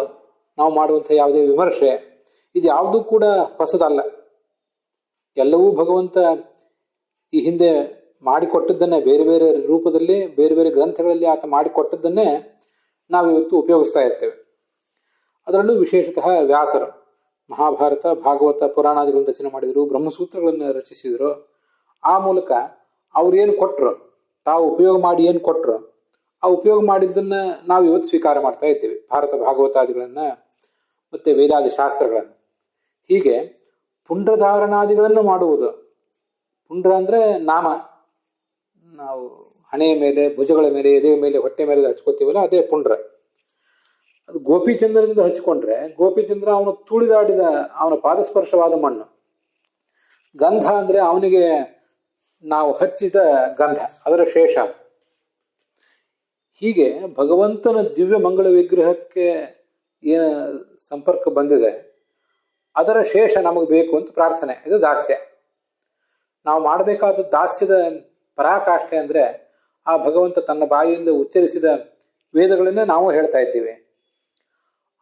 ನಾವು ಮಾಡುವಂತಹ ಯಾವುದೇ ವಿಮರ್ಶೆ, ಇದು ಯಾವುದೂ ಕೂಡ ಹೊಸದಲ್ಲ. ಎಲ್ಲವೂ ಭಗವಂತ ಈ ಹಿಂದೆ ಮಾಡಿಕೊಟ್ಟದ್ದನ್ನೇ, ಬೇರೆ ಬೇರೆ ರೂಪದಲ್ಲಿ ಬೇರೆ ಬೇರೆ ಗ್ರಂಥಗಳಲ್ಲಿ ಆತ ಮಾಡಿಕೊಟ್ಟದ್ದನ್ನೇ ನಾವಿವತ್ತು ಉಪಯೋಗಿಸ್ತಾ ಇರ್ತೇವೆ. ಅದರಲ್ಲೂ ವಿಶೇಷತಃ ವ್ಯಾಸರು ಮಹಾಭಾರತ, ಭಾಗವತ, ಪುರಾಣಾದಿಗಳನ್ನು ರಚನೆ ಮಾಡಿದರು, ಬ್ರಹ್ಮಸೂತ್ರಗಳನ್ನು ರಚಿಸಿದರು. ಆ ಮೂಲಕ ಅವ್ರು ಏನು ಕೊಟ್ಟರು, ತಾವು ಉಪಯೋಗ ಮಾಡಿ ಏನು ಕೊಟ್ಟರು, ಆ ಉಪಯೋಗ ಮಾಡಿದ್ದನ್ನು ನಾವು ಇವತ್ತು ಸ್ವೀಕಾರ ಮಾಡ್ತಾ ಇದ್ದೇವೆ. ಭಾರತ ಭಾಗವತಾದಿಗಳನ್ನು ಮತ್ತು ವೇದಾದಿ ಶಾಸ್ತ್ರಗಳನ್ನು. ಹೀಗೆ ಪುಂಡ್ರಧಾರಣಾದಿಗಳನ್ನು ಮಾಡುವುದು. ಪುಂಡ್ರ ಅಂದರೆ ನಾಮ, ನಾವು ಹಣೆಯ ಮೇಲೆ, ಭುಜಗಳ ಮೇಲೆ, ಎದೆಯ ಮೇಲೆ, ಹೊಟ್ಟೆ ಮೇಲೆ ಹಚ್ಕೋತೀವಲ್ಲ ಅದೇ ಪುಂಡ್ರ. ಅದು ಗೋಪಿಚಂದ್ರದಿಂದ ಹಚ್ಕೊಂಡ್ರೆ ಗೋಪಿಚಂದ್ರ ಅವನು ತುಳಿದಾಡಿದ, ಅವನ ಪಾದಸ್ಪರ್ಶವಾದ ಮಣ್ಣು. ಗಂಧ ಅಂದರೆ ಅವನಿಗೆ ನಾವು ಹಚ್ಚಿದ ಗಂಧ, ಅದರ ಶೇಷ. ಹೀಗೆ ಭಗವಂತನ ದಿವ್ಯ ಮಂಗಳ ವಿಗ್ರಹಕ್ಕೆ ಏನು ಸಂಪರ್ಕ ಬಂದಿದೆ ಅದರ ಶೇಷ ನಮಗೆ ಬೇಕು ಅಂತ ಪ್ರಾರ್ಥನೆ. ಇದು ದಾಸ್ಯ. ನಾವು ಮಾಡಬೇಕಾದ ದಾಸ್ಯದ ಪರಾಕಾಷ್ಠೆ ಅಂದರೆ ಆ ಭಗವಂತ ತನ್ನ ಬಾಯಿಯಿಂದ ಉಚ್ಚರಿಸಿದ ವೇದಗಳನ್ನೇ ನಾವು ಹೇಳ್ತಾ ಇದ್ದೀವಿ,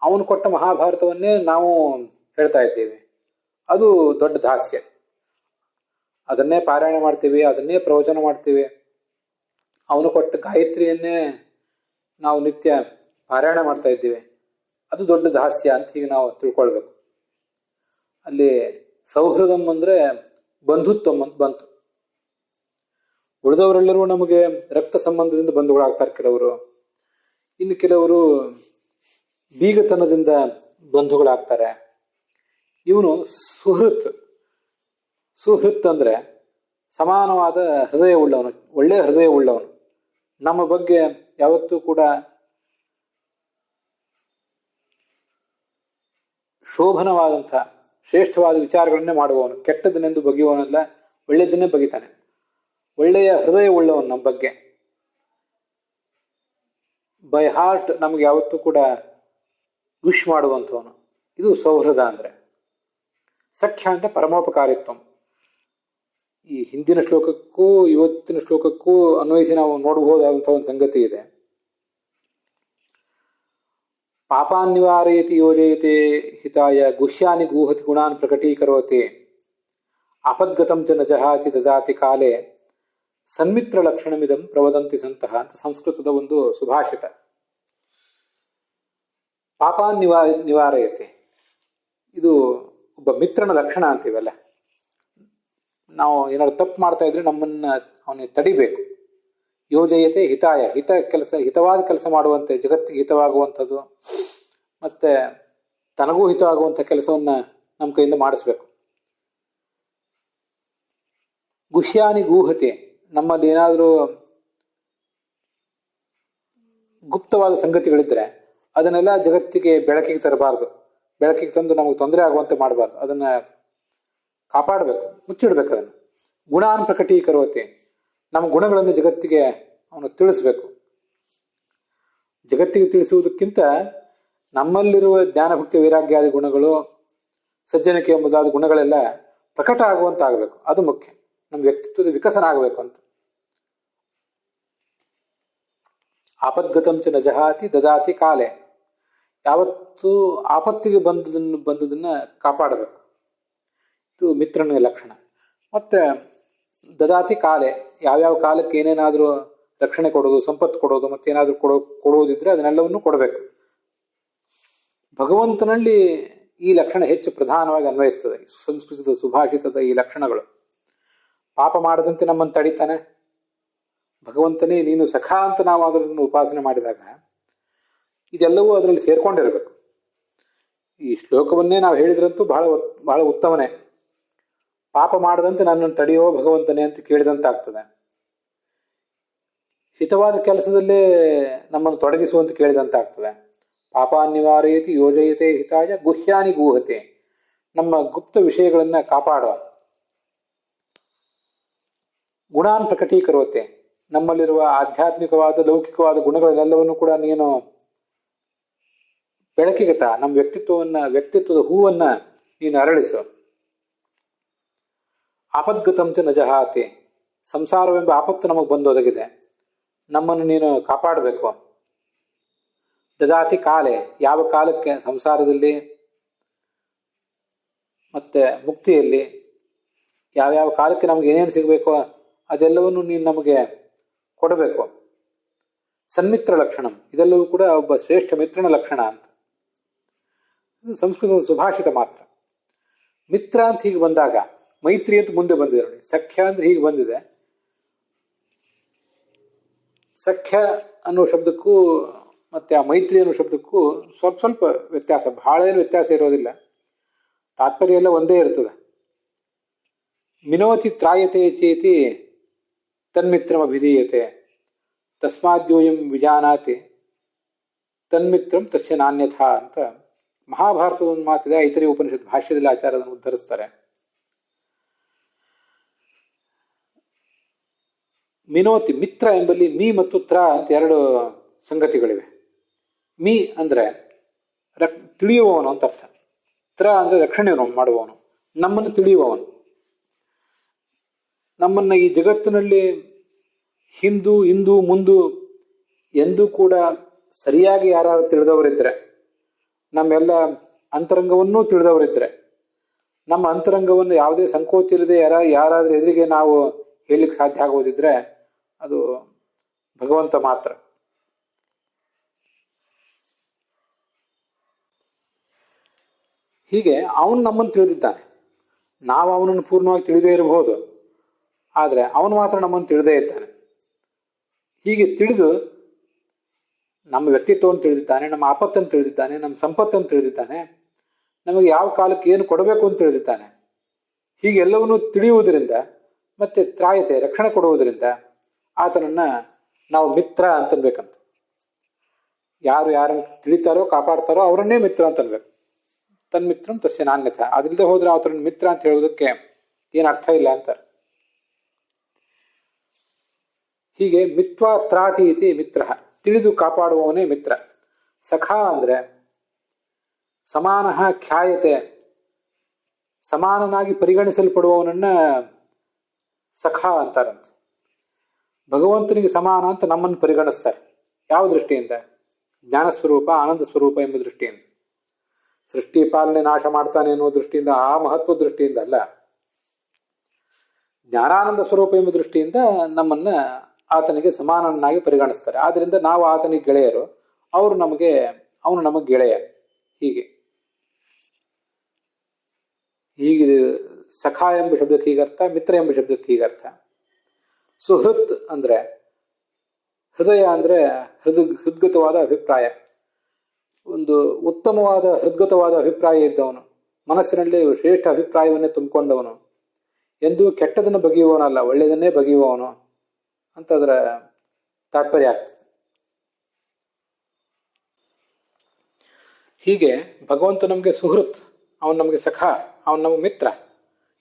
ಅವನು ಕೊಟ್ಟ ಮಹಾಭಾರತವನ್ನೇ ನಾವು ಹೇಳ್ತಾ ಇದ್ದೀವಿ. ಅದು ದೊಡ್ಡ ದಾಸ್ಯ. ಅದನ್ನೇ ಪಾರಾಯಣ ಮಾಡ್ತೀವಿ, ಅದನ್ನೇ ಪ್ರವಚನ ಮಾಡ್ತೀವಿ. ಅವನು ಕೊಟ್ಟ ಗಾಯತ್ರಿಯನ್ನೇ ನಾವು ನಿತ್ಯ ಪಾರಾಯಣ ಮಾಡ್ತಾ ಇದ್ದೀವಿ. ಅದು ದೊಡ್ಡ ದಾಸ್ಯ ಅಂತ ಹೀಗೆ ನಾವು ತಿಳ್ಕೊಳ್ಬೇಕು. ಅಲ್ಲಿ ಸೌಹೃದಂ ಅಂದರೆ ಬಂಧುತ್ವಂ ಅಂತ ಬಂತು. ಉಳಿದವರೆಲ್ಲರೂ ನಮಗೆ ರಕ್ತ ಸಂಬಂಧದಿಂದ ಬಂಧುಗಳಾಗ್ತಾರೆ ಕೆಲವರು, ಇನ್ನು ಕೆಲವರು ಬೀಗತನದಿಂದ ಬಂಧುಗಳಾಗ್ತಾರೆ. ಇವನು ಸುಹೃತ್. ಸುಹೃತ್ ಅಂದರೆ ಸಮಾನವಾದ ಹೃದಯ ಉಳ್ಳವನು, ಒಳ್ಳೆಯ ಹೃದಯ ಉಳ್ಳವನು, ನಮ್ಮ ಬಗ್ಗೆ ಯಾವತ್ತೂ ಕೂಡ ಶೋಭನವಾದಂಥ ಶ್ರೇಷ್ಠವಾದ ವಿಚಾರಗಳನ್ನೇ ಮಾಡುವವನು, ಕೆಟ್ಟದನ್ನೆಂದು ಬಗೆಯುವವನಲ್ಲ, ಒಳ್ಳೆಯದನ್ನೇ ಬಗಿತಾನೆ. ಒಳ್ಳೆಯ ಹೃದಯ ಉಳ್ಳವನು ನಮ್ಮ ಬಗ್ಗೆ, ಬೈ ಹಾರ್ಟ್ ನಮಗೆ ಯಾವತ್ತೂ ಕೂಡ ವಿಶ್ ಮಾಡುವಂಥವನು. ಇದು ಸೌಹೃದ ಅಂದರೆ. ಸಖ್ಯ ಅಂದರೆ ಪರಮೋಪಕಾರಿತ್ವ. ಈ ಹಿಂದಿನ ಶ್ಲೋಕಕ್ಕೂ ಇವತ್ತಿನ ಶ್ಲೋಕಕ್ಕೂ ಅನ್ವಯಿಸಿ ನಾವು ನೋಡಬಹುದಾದಂಥ ಒಂದು ಸಂಗತಿ ಇದೆ. ಪಾಪಾನ್ ನಿವಾರಯತಿ ಯೋಜಯತೆ ಹಿತಾಯ ಗುಹ್ಯಾನಿ ಗೂಹತಿ ಗುಣಾನ್ ಪ್ರಕಟೀಕರೋತಿ ಆಪದ್ಗತಂ ಚ ನ ಜಹಾತಿ ದದಾತಿ ಕಾಲೇ ಸನ್ಮಿತ್ರ ಲಕ್ಷಣಮಿದಂ ಪ್ರವದಂತಿ ಸಂತಹ ಅಂತ ಸಂಸ್ಕೃತದ ಒಂದು ಸುಭಾಷಿತ. ಪಾಪಾನ್ ನಿವಾರಯತೆ, ಇದು ಒಬ್ಬ ಮಿತ್ರನ ಲಕ್ಷಣ ಅಂತೀವಲ್ಲ. ನಾವು ಏನಾದ್ರು ತಪ್ಪು ಮಾಡ್ತಾ ಇದ್ರೆ ನಮ್ಮನ್ನ ಅವನಿಗೆ ತಡಿಬೇಕು. ಯೋಜಯತೆ ಹಿತಾಯ, ಹಿತವಾದ ಕೆಲಸ ಮಾಡುವಂತೆ, ಜಗತ್ತಿಗೆ ಹಿತವಾಗುವಂಥದ್ದು ಮತ್ತೆ ತನಗೂ ಹಿತವಾಗುವಂಥ ಕೆಲಸವನ್ನ ನಮ್ಮ ಕೈಯಿಂದ ಮಾಡಿಸ್ಬೇಕು. ಗುಹ್ಯಾನಿ ಗೂಹತೆ, ನಮ್ಮಲ್ಲಿ ಏನಾದರೂ ಗುಪ್ತವಾದ ಸಂಗತಿಗಳಿದ್ರೆ ಅದನ್ನೆಲ್ಲ ಜಗತ್ತಿಗೆ ಬೆಳಕಿಗೆ ತರಬಾರ್ದು. ಬೆಳಕಿಗೆ ತಂದು ನಮಗೆ ತೊಂದರೆ ಆಗುವಂತೆ ಮಾಡಬಾರ್ದು. ಅದನ್ನ ಕಾಪಾಡಬೇಕು, ಮುಚ್ಚಿಡ್ಬೇಕು. ಅದನ್ನು ಗುಣಾನ್ ಪ್ರಕಟೀಕರೋತಿ, ನಮ್ಮ ಗುಣಗಳನ್ನು ಜಗತ್ತಿಗೆ ಅವನು ತಿಳಿಸ್ಬೇಕು. ಜಗತ್ತಿಗೆ ತಿಳಿಸುವುದಕ್ಕಿಂತ ನಮ್ಮಲ್ಲಿರುವ ಜ್ಞಾನಭಕ್ತಿ ವೈರಾಗ್ಯಾದಿ ಗುಣಗಳು, ಸಜ್ಜನಿಕೆ ಎಂಬುದಾದ ಗುಣಗಳೆಲ್ಲ ಪ್ರಕಟ ಆಗುವಂತ ಆಗಬೇಕು. ಅದು ಮುಖ್ಯ. ನಮ್ಮ ವ್ಯಕ್ತಿತ್ವದ ವಿಕಸನ ಆಗಬೇಕು ಅಂತ. ಆಪದ್ಗತಂ ಚ ನ ಜಹಾತಿ ದದಾತಿ ಕಾಲೇ, ಯಾವತ್ತೂ ಆಪತ್ತಿಗೆ ಬಂದದನ್ನ ಕಾಪಾಡಬೇಕು. ಇದು ಮಿತ್ರನ ಲಕ್ಷಣ. ಮತ್ತೆ ದದಾತಿ ಕಾಲೇ, ಯಾವ್ಯಾವ ಕಾಲಕ್ಕೆ ಏನೇನಾದರೂ ರಕ್ಷಣೆ ಕೊಡೋದು, ಸಂಪತ್ತು ಕೊಡೋದು, ಮತ್ತೇನಾದರೂ ಕೊಡುವುದಿದ್ರೆ ಅದನ್ನೆಲ್ಲವನ್ನೂ ಕೊಡಬೇಕು. ಭಗವಂತನಲ್ಲಿ ಈ ಲಕ್ಷಣ ಹೆಚ್ಚು ಪ್ರಧಾನವಾಗಿ ಅನ್ವಯಿಸ್ತದೆ. ಸಂಸ್ಕೃತದ ಸುಭಾಷಿತದ ಈ ಲಕ್ಷಣಗಳು. ಪಾಪ ಮಾಡದಂತೆ ನಮ್ಮನ್ನು ತಡಿತಾನೆ ಭಗವಂತನೇ. ನೀನು ಸಖಾ ಅಂತ ನಾವು ಅದನ್ನು ಉಪಾಸನೆ ಮಾಡಿದಾಗ ಇದೆಲ್ಲವೂ ಅದರಲ್ಲಿ ಸೇರ್ಕೊಂಡಿರಬೇಕು. ಈ ಶ್ಲೋಕವನ್ನೇ ನಾವು ಹೇಳಿದ್ರಂತೂ ಬಹಳ ಬಹಳ ಉತ್ತಮನೇ. ಪಾಪ ಮಾಡದಂತೆ ನನ್ನನ್ನು ತಡೆಯೋ ಭಗವಂತನೇ ಅಂತ ಕೇಳಿದಂತಾಗ್ತದೆ. ಹಿತವಾದ ಕೆಲಸದಲ್ಲೇ ನಮ್ಮನ್ನು ತೊಡಗಿಸುವಂತ ಕೇಳಿದಂತಾಗ್ತದೆ. ಪಾಪಾನ್ನಿವಾರಯತಿ ಯೋಜಯತೆ ಹಿತಾಯ ಗುಹ್ಯಾನಿ ಗೂಹತೆ, ನಮ್ಮ ಗುಪ್ತ ವಿಷಯಗಳನ್ನ ಕಾಪಾಡುವ. ಗುಣಾನ್ ಪ್ರಕಟೀಕರೋತೆ, ನಮ್ಮಲ್ಲಿರುವ ಆಧ್ಯಾತ್ಮಿಕವಾದ ಲೌಕಿಕವಾದ ಗುಣಗಳೆಲ್ಲವನ್ನು ಕೂಡ ನೀನು ಬೆಳಕಿಗೆ ತಾ. ನಮ್ಮ ವ್ಯಕ್ತಿತ್ವದ ಹೂವನ್ನ ನೀನು ಅರಳಿಸು. ಆಪದ್ಗತಂ ಚ ನ ಜಹಾತಿ, ಸಂಸಾರವೆಂಬ ಆಪತ್ತು ನಮಗೆ ಬಂದೊದಗಿದೆ, ನಮ್ಮನ್ನು ನೀನು ಕಾಪಾಡಬೇಕು. ದದಾತಿ ಕಾಲೇ, ಯಾವ ಕಾಲಕ್ಕೆ ಸಂಸಾರದಲ್ಲಿ ಮತ್ತೆ ಮುಕ್ತಿಯಲ್ಲಿ ಯಾವ್ಯಾವ ಕಾಲಕ್ಕೆ ನಮ್ಗೆ ಏನೇನು ಸಿಗಬೇಕೋ ಅದೆಲ್ಲವನ್ನು ನೀನು ನಮಗೆ ಕೊಡಬೇಕು. ಸನ್ಮಿತ್ರ ಲಕ್ಷಣಂ, ಇದೆಲ್ಲವೂ ಕೂಡ ಒಬ್ಬ ಶ್ರೇಷ್ಠ ಮಿತ್ರನ ಲಕ್ಷಣ ಅಂತ. ಇದು ಸಂಸ್ಕೃತದ ಸುಭಾಷಿತ ಮಾತ್ರ. ಮಿತ್ರ ಅಂತ ಹೀಗೆ ಬಂದಾಗ, ಮೈತ್ರಿ ಅಂತ ಮುಂದೆ ಬಂದಿದೆ ನೋಡಿ. ಸಖ್ಯ ಅಂದ್ರೆ ಹೀಗೆ ಬಂದಿದೆ. ಸಖ್ಯ ಅನ್ನೋ ಶಬ್ದಕ್ಕೂ ಮತ್ತೆ ಆ ಮೈತ್ರಿ ಅನ್ನೋ ಶಬ್ದಕ್ಕೂ ಸ್ವಲ್ಪ ಸ್ವಲ್ಪ ವ್ಯತ್ಯಾಸ, ಬಹಳ ಏನು ವ್ಯತ್ಯಾಸ ಇರೋದಿಲ್ಲ. ತಾತ್ಪರ್ಯ ಎಲ್ಲ ಒಂದೇ ಇರ್ತದೆ. ಮಿನೋತಿ ತ್ರಾಯತೆ ಚೇತಿ ತನ್ಮಿತ್ರಂ ಅಭಿಧೀಯತೆ ತಸ್ಮಾದ್ಯೋಯಂ ವಿಜಾನಾತಿ ತನ್ಮಿತ್ರಂ ತಸ್ಯ ನಾನ್ಯಥಾ ಅಂತ ಮಹಾಭಾರತದ ಒಂದು ಮಾತಿದೆ. ಐತರೇಯ ಉಪನಿಷತ್ ಭಾಷ್ಯದಲ್ಲಿ ಆಚಾರ್ಯರನ್ನು ಉದ್ಧರಿಸ್ತಾರೆ. ಮಿನೋತಿ, ಮಿತ್ರ ಎಂಬಲ್ಲಿ ಮೀ ಮತ್ತು ತ್ರ ಅಂತ ಎರಡು ಸಂಗತಿಗಳಿವೆ. ಮಿ ಅಂದರೆ ತಿಳಿಯುವವನು ಅಂತ ಅರ್ಥ. ತ್ರ ಅಂದರೆ ರಕ್ಷಣೆ ಮಾಡುವವನು, ನಮ್ಮನ್ನು ತಿಳಿಯುವವನು. ನಮ್ಮನ್ನು ಈ ಜಗತ್ತಿನಲ್ಲಿ ಹಿಂದು ಇಂದು ಮುಂದು ಎಂದೂ ಕೂಡ ಸರಿಯಾಗಿ ಯಾರು ತಿಳಿದವರಿದ್ದರೆ, ನಮ್ಮೆಲ್ಲ ಅಂತರಂಗವನ್ನೂ ತಿಳಿದವರಿದ್ದರೆ, ನಮ್ಮ ಅಂತರಂಗವನ್ನು ಯಾವುದೇ ಸಂಕೋಚ ಇಲ್ಲದೆ ಯಾರಾದರೂ ಎದುರಿಗೆ ನಾವು ಹೇಳಲಿಕ್ಕೆ ಸಾಧ್ಯ ಆಗೋದಿದ್ರೆ ಅದು ಭಗವಂತ ಮಾತ್ರ. ಹೀಗೆ ಅವನು ನಮ್ಮನ್ನು ತಿಳಿದಿದ್ದಾನೆ. ನಾವು ಅವನನ್ನು ಪೂರ್ಣವಾಗಿ ತಿಳಿದೇ ಇರಬಹುದು, ಆದರೆ ಅವನು ಮಾತ್ರ ನಮ್ಮನ್ನು ತಿಳಿದೇ ಇದ್ದಾನೆ. ಹೀಗೆ ತಿಳಿದು ನಮ್ಮ ವ್ಯಕ್ತಿತ್ವವನ್ನು ತಿಳಿದಿದ್ದಾನೆ, ನಮ್ಮ ಆಪತ್ತನ್ನು ತಿಳಿದಿದ್ದಾನೆ, ನಮ್ಮ ಸಂಪತ್ತನ್ನು ತಿಳಿದಿದ್ದಾನೆ, ನಮಗೆ ಯಾವ ಕಾಲಕ್ಕೆ ಏನು ಕೊಡಬೇಕು ಅಂತ ತಿಳಿದಿದ್ದಾನೆ. ಹೀಗೆಲ್ಲವನ್ನೂ ತಿಳಿಯುವುದರಿಂದ ಮತ್ತೆ ತ್ರಾಯತೆ ರಕ್ಷಣೆ ಕೊಡುವುದರಿಂದ ಆತನನ್ನು ನಾವು ಮಿತ್ರ ಅಂತನ್ಬೇಕಂತ. ಯಾರು ಯಾರನ್ನು ತಿಳಿತಾರೋ ಕಾಪಾಡ್ತಾರೋ ಅವರನ್ನೇ ಮಿತ್ರ ಅಂತನ್ಬೇಕು. ತನ್ಮಿತ್ರಂ ತಸ್ಯ ನಾನ್ಯಥ. ಅದಿಲ್ಲದೆ ಹೋದ್ರೆ ಆತನ ಮಿತ್ರ ಅಂತ ಹೇಳುವುದಕ್ಕೆ ಏನು ಅರ್ಥ ಇಲ್ಲ ಅಂತಾರೆ. ಹೀಗೆ ಮಿತ್ವಾ ತ್ರಾತಿ ಇತಿ ಮಿತ್ರ, ತಿಳಿದು ಕಾಪಾಡುವವನೇ ಮಿತ್ರ. ಸಖ ಅಂದರೆ ಸಮಾನ ಖ್ಯಾಯತೆ, ಸಮಾನನಾಗಿ ಪರಿಗಣಿಸಲ್ಪಡುವವನನ್ನ ಸಖ ಅಂತಾರಂತೆ. ಭಗವಂತನಿಗೆ ಸಮಾನ ಅಂತ ನಮ್ಮನ್ನು ಪರಿಗಣಿಸ್ತಾರೆ. ಯಾವ ದೃಷ್ಟಿಯಿಂದ? ಜ್ಞಾನಸ್ವರೂಪ, ಆನಂದ ಸ್ವರೂಪ ಎಂಬ ದೃಷ್ಟಿಯಿಂದ. ಸೃಷ್ಟಿ ಪಾಲನೆ ನಾಶ ಮಾಡ್ತಾನೆ ಅನ್ನೋ ದೃಷ್ಟಿಯಿಂದ, ಆ ಮಹತ್ವ ದೃಷ್ಟಿಯಿಂದ ಅಲ್ಲ, ಜ್ಞಾನಾನಂದ ಸ್ವರೂಪ ಎಂಬ ದೃಷ್ಟಿಯಿಂದ ನಮ್ಮನ್ನ ಆತನಿಗೆ ಸಮಾನನಾಗಿ ಪರಿಗಣಿಸ್ತಾರೆ. ಆದ್ರಿಂದ ನಾವು ಆತನಿಗೆ ಗೆಳೆಯರು, ಅವನು ನಮಗೆ ಗೆಳೆಯ. ಹೀಗೆ ಸಖ ಎಂಬ ಶಬ್ದಕ್ಕೆ ಹೀಗರ್ಥ, ಮಿತ್ರ ಎಂಬ ಶಬ್ದಕ್ಕೆ ಹೀಗರ್ಥ. ಸುಹೃತ್ ಅಂದ್ರೆ ಹೃದಯ ಅಂದ್ರೆ ಹೃದ್ಗತವಾದ ಅಭಿಪ್ರಾಯ, ಒಂದು ಉತ್ತಮವಾದ ಹೃದ್ಗತವಾದ ಅಭಿಪ್ರಾಯ ಇದ್ದವನು, ಮನಸ್ಸಿನಲ್ಲಿ ಶ್ರೇಷ್ಠ ಅಭಿಪ್ರಾಯವನ್ನೇ ತುಂಬಿಕೊಂಡವನು, ಎಂದೂ ಕೆಟ್ಟದನ್ನು ಬಗೆಯುವವನಲ್ಲ, ಒಳ್ಳೆಯದನ್ನೇ ಬಗೆಯುವವನು ಅಂತ ಅದರ ತಾತ್ಪರ್ಯ ಆಗ್ತದೆ. ಹೀಗೆ ಭಗವಂತ ನಮಗೆ ಸುಹೃತ್, ಅವನು ನಮಗೆ ಸಖ, ಅವನು ನಮಗೆ ಮಿತ್ರ,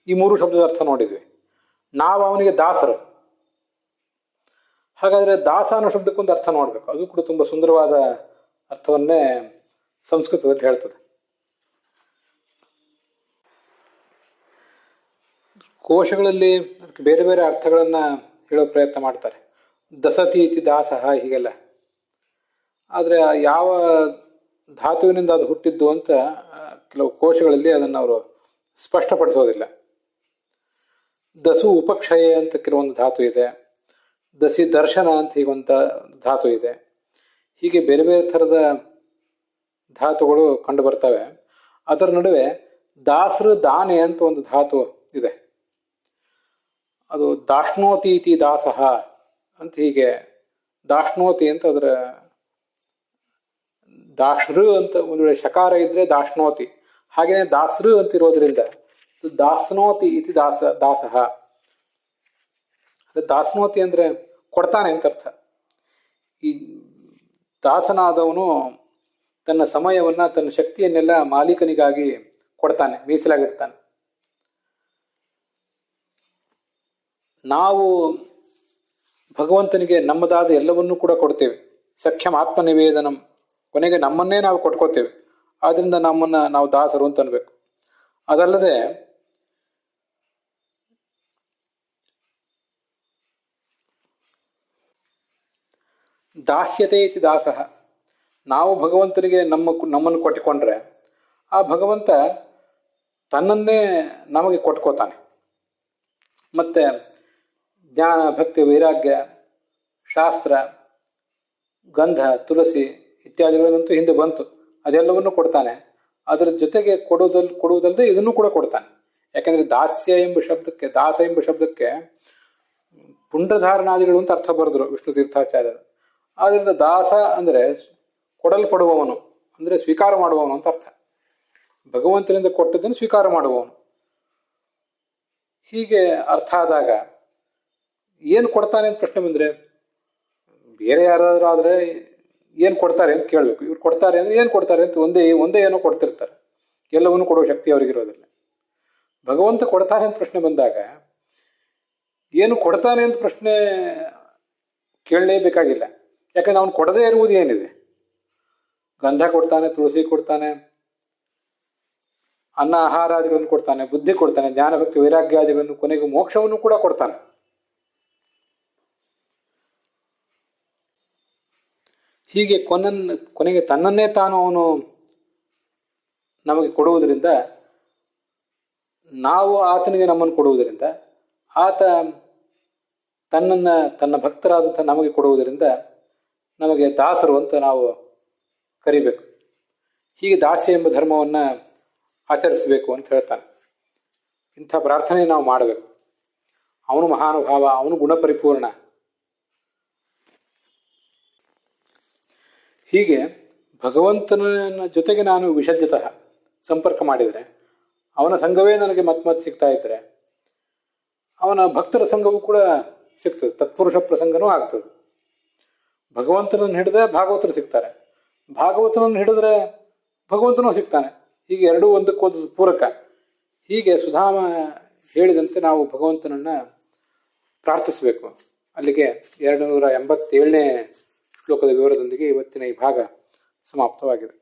ಈ ಮೂರು ಶಬ್ದದ ಅರ್ಥ ನೋಡಿದ್ವಿ. ನಾವು ಅವನಿಗೆ ದಾಸರು. ಹಾಗಾದ್ರೆ ದಾಸ ಅನ್ನೋ ಶಬ್ದಕ್ಕೊಂದು ಅರ್ಥ ನೋಡ್ಬೇಕು. ಅದು ಕೂಡ ತುಂಬಾ ಸುಂದರವಾದ ಅರ್ಥವನ್ನೇ ಸಂಸ್ಕೃತದಲ್ಲಿ ಹೇಳ್ತದೆ. ಕೋಶಗಳಲ್ಲಿ ಅದಕ್ಕೆ ಬೇರೆ ಬೇರೆ ಅರ್ಥಗಳನ್ನ ಹೇಳೋ ಪ್ರಯತ್ನ ಮಾಡ್ತಾರೆ. ದಸತಿ ಇತಿ ದಾಸಃ, ಹೀಗೆಲ್ಲ. ಆದರೆ ಯಾವ ಧಾತುವಿನಿಂದ ಅದು ಹುಟ್ಟಿದ್ದು ಅಂತ ಕೆಲವು ಕೋಶಗಳಲ್ಲಿ ಅದನ್ನು ಅವರು ಸ್ಪಷ್ಟಪಡಿಸೋದಿಲ್ಲ. ದಸು ಉಪಕ್ಷಯ ಅಂತ ಕೆಲವೊಂದು ಧಾತು ಇದೆ, ದಸಿ ದರ್ಶನ ಅಂತ ಹೀಗೊಂತ ಧಾತು ಇದೆ. ಹೀಗೆ ಬೇರೆ ಬೇರೆ ಥರದ ಧಾತುಗಳು ಕಂಡು ಬರ್ತವೆ. ಅದರ ನಡುವೆ ದಾಸರು ದಾನೆ ಅಂತ ಒಂದು ಧಾತು ಇದೆ. ಅದು ದಾಷ್ಣೋತಿ ಇತಿ ದಾಸಃ ಅಂತ, ಹೀಗೆ ದಾಷ್ಣೋತಿ ಅಂತ ಅದರ ದಾಶ್ರು ಅಂತ ಒಂದು ವೇಳೆ ಶಕಾರ ಇದ್ರೆ ದಾಷ್ಣೋತಿ, ಹಾಗೇನೆ ದಾಸರು ಅಂತಿರೋದ್ರಿಂದ ದಾಸ್ನೋತಿ ಇತಿ ದಾಸಃ. ದಾಸ್ನೋತಿ ಅಂದ್ರೆ ಕೊಡ್ತಾನೆ ಅಂತ ಅರ್ಥ. ಈ ದಾಸನಾದವನು ತನ್ನ ಸಮಯವನ್ನ, ತನ್ನ ಶಕ್ತಿಯನ್ನೆಲ್ಲ ಮಾಲೀಕನಿಗಾಗಿ ಕೊಡ್ತಾನೆ, ಮೀಸಲಾಗಿಡ್ತಾನೆ. ನಾವು ಭಗವಂತನಿಗೆ ನಮ್ಮದಾದ ಎಲ್ಲವನ್ನೂ ಕೂಡ ಕೊಡ್ತೇವೆ. ಸಖ್ಯಂ ಆತ್ಮ ನಿವೇದನಂ, ಕೊನೆಗೆ ನಮ್ಮನ್ನೇ ನಾವು ಕೊಟ್ಕೋತೇವೆ. ಆದ್ರಿಂದ ನಮ್ಮನ್ನ ನಾವು ದಾಸರು ಅಂತ ಅನ್ಬೇಕು. ಅದಲ್ಲದೆ ದಾಸ್ಯತೆ ಇತಿ ದಾಸಃ, ನಾವು ಭಗವಂತನಿಗೆ ನಮ್ಮನ್ನು ಕೊಟ್ಟಿಕೊಂಡ್ರೆ ಆ ಭಗವಂತ ತನ್ನನ್ನೇ ನಮಗೆ ಕೊಟ್ಕೋತಾನೆ. ಮತ್ತೆ ಜ್ಞಾನ, ಭಕ್ತಿ, ವೈರಾಗ್ಯ, ಶಾಸ್ತ್ರ, ಗಂಧ, ತುಳಸಿ ಇತ್ಯಾದಿಗಳನ್ನಂತೂ ಹಿಂದೆ ಬಂತು, ಅದೆಲ್ಲವನ್ನೂ ಕೊಡ್ತಾನೆ. ಅದರ ಜೊತೆಗೆ ಕೊಡುವುದಲ್ಲದೆ ಇದನ್ನು ಕೂಡ ಕೊಡ್ತಾನೆ. ಯಾಕಂದ್ರೆ ದಾಸ್ಯ ಎಂಬ ಶಬ್ದಕ್ಕೆ, ದಾಸ ಎಂಬ ಶಬ್ದಕ್ಕೆ ಪುಂಡ್ರಧಾರಣಾದಿಗಳು ಅಂತ ಅರ್ಥ ಬರೆದ್ರು ವಿಷ್ಣು ತೀರ್ಥಾಚಾರ್ಯರು. ಆದ್ರಿಂದ ದಾಸ ಅಂದ್ರೆ ಕೊಡಲ್ಪಡುವವನು, ಅಂದ್ರೆ ಸ್ವೀಕಾರ ಮಾಡುವವನು ಅಂತ ಅರ್ಥ. ಭಗವಂತನಿಂದ ಕೊಟ್ಟದ್ದನ್ನು ಸ್ವೀಕಾರ ಮಾಡುವವನು. ಹೀಗೆ ಅರ್ಥ ಆದಾಗ ಏನು ಕೊಡ್ತಾನೆ ಅಂತ ಪ್ರಶ್ನೆ ಬಂದ್ರೆ, ಬೇರೆ ಯಾರಾದ್ರೂ ಆದ್ರೆ ಏನ್ ಕೊಡ್ತಾರೆ ಅಂತ ಕೇಳಬೇಕು. ಇವ್ರು ಕೊಡ್ತಾರೆ ಅಂದ್ರೆ ಏನ್ ಕೊಡ್ತಾರೆ ಅಂತ ಒಂದೇ ಏನೋ ಕೊಡ್ತಿರ್ತಾರೆ, ಎಲ್ಲವನ್ನೂ ಕೊಡುವ ಶಕ್ತಿ ಅವ್ರಿಗಿರೋದಿಲ್ಲ. ಭಗವಂತ ಕೊಡ್ತಾನೆ ಅಂತ ಪ್ರಶ್ನೆ ಬಂದಾಗ ಏನು ಕೊಡ್ತಾನೆ ಅಂತ ಪ್ರಶ್ನೆ ಕೇಳಲೇಬೇಕಾಗಿಲ್ಲ. ಯಾಕಂದ್ರೆ ಅವನು ಕೊಡದೇ ಇರುವುದು ಏನಿದೆ? ಗಂಧ ಕೊಡ್ತಾನೆ, ತುಳಸಿ ಕೊಡ್ತಾನೆ, ಅನ್ನ ಆಹಾರಾದಿಗಳನ್ನು ಕೊಡ್ತಾನೆ, ಬುದ್ಧಿ ಕೊಡ್ತಾನೆ, ಜ್ಞಾನ ಭಕ್ತಿ ವೈರಾಗ್ಯಾದಿಗಳನ್ನು, ಕೊನೆಗೆ ಮೋಕ್ಷವನ್ನು ಕೂಡ ಕೊಡ್ತಾನೆ. ಹೀಗೆ ಕೊನೆಗೆ ತನ್ನನ್ನೇ ತಾನು ಅವನು ನಮಗೆ ಕೊಡುವುದರಿಂದ, ನಾವು ಆತನಿಗೆ ನಮ್ಮನ್ನು ಕೊಡುವುದರಿಂದ, ಆತ ತನ್ನ ಭಕ್ತರಾದಂಥ ನಮಗೆ ಕೊಡುವುದರಿಂದ ನಮಗೆ ದಾಸರು ಅಂತ ನಾವು ಕರಿಬೇಕು. ಹೀಗೆ ದಾಸ್ಯ ಎಂಬ ಧರ್ಮವನ್ನು ಆಚರಿಸಬೇಕು ಅಂತ ಹೇಳ್ತಾನೆ. ಇಂಥ ಪ್ರಾರ್ಥನೆ ನಾವು ಮಾಡಬೇಕು. ಅವನು ಮಹಾನುಭಾವ, ಅವನು ಗುಣಪರಿಪೂರ್ಣ. ಹೀಗೆ ಭಗವಂತನ ಜೊತೆಗೆ ನಾನು ವಿಷಜ್ಯತಃ ಸಂಪರ್ಕ ಮಾಡಿದರೆ, ಅವನ ಸಂಘವೇ ನನಗೆ ಮತ್ತೆ ಸಿಗ್ತಾ ಇದ್ದರೆ, ಅವನ ಭಕ್ತರ ಸಂಘವೂ ಕೂಡ ಸಿಗ್ತದೆ, ತತ್ಪುರುಷ ಪ್ರಸಂಗನೂ ಆಗ್ತದೆ. ಭಗವಂತನನ್ನು ಹಿಡಿದ್ರೆ ಭಾಗವತರು ಸಿಗ್ತಾರೆ, ಭಾಗವತನನ್ನು ಹಿಡಿದ್ರೆ ಭಗವಂತನೂ ಸಿಗ್ತಾನೆ. ಹೀಗೆ ಎರಡೂ ಒಂದಕ್ಕೊಂದು ಪೂರಕ. ಹೀಗೆ ಸುಧಾಮ ಹೇಳಿದಂತೆ ನಾವು ಭಗವಂತನನ್ನು ಪ್ರಾರ್ಥಿಸಬೇಕು. ಅಲ್ಲಿಗೆ 287ನೇ ಶ್ಲೋಕದ ವಿವರದೊಂದಿಗೆ ಇವತ್ತಿನ ಈ ಭಾಗ ಸಮಾಪ್ತವಾಗಿದೆ.